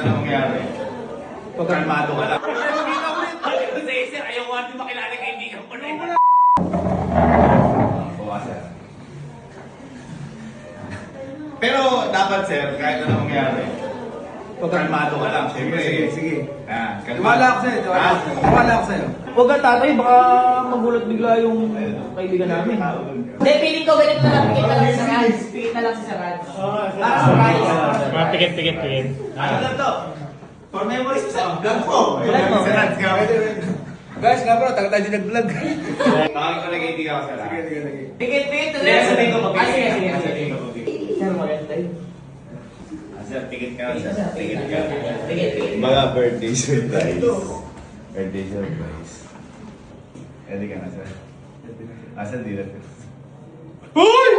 na nangyari? Kalmado ka lang. Sir, ayaw ko natin makilala kaibigan ko na yun. Sir. Pero dapat sir, kahit ano mangyari, kalmado ka lang, siyempre. Sige. Kalmado. Tiwala ako sa'yo. Tiwala ako sa'yo. Huwag ka tatay, baka magulat bigla yung kaibigan namin. Hindi, piling ko ganito na lang, pikit na lang si Sarad. Pikit na lang si Sarad. Para surprise. Mga pikit. Ano lang to? For memories sa vlog ko. Vlog mo. Guys, nga bro, taga tayo din nag-vlog. Bakit ko nag-ibig ako sir? Sige. Pikit na Sige, lang. sabihin ko Ah, sige. Sabihin ko mabigay. Sir, maganda yun. Sir, tigit ka sir. Tigit ka. Pikit. Mga birthday surprise. Birthday surprise. Ready ka na sir? Asan dito? Uy!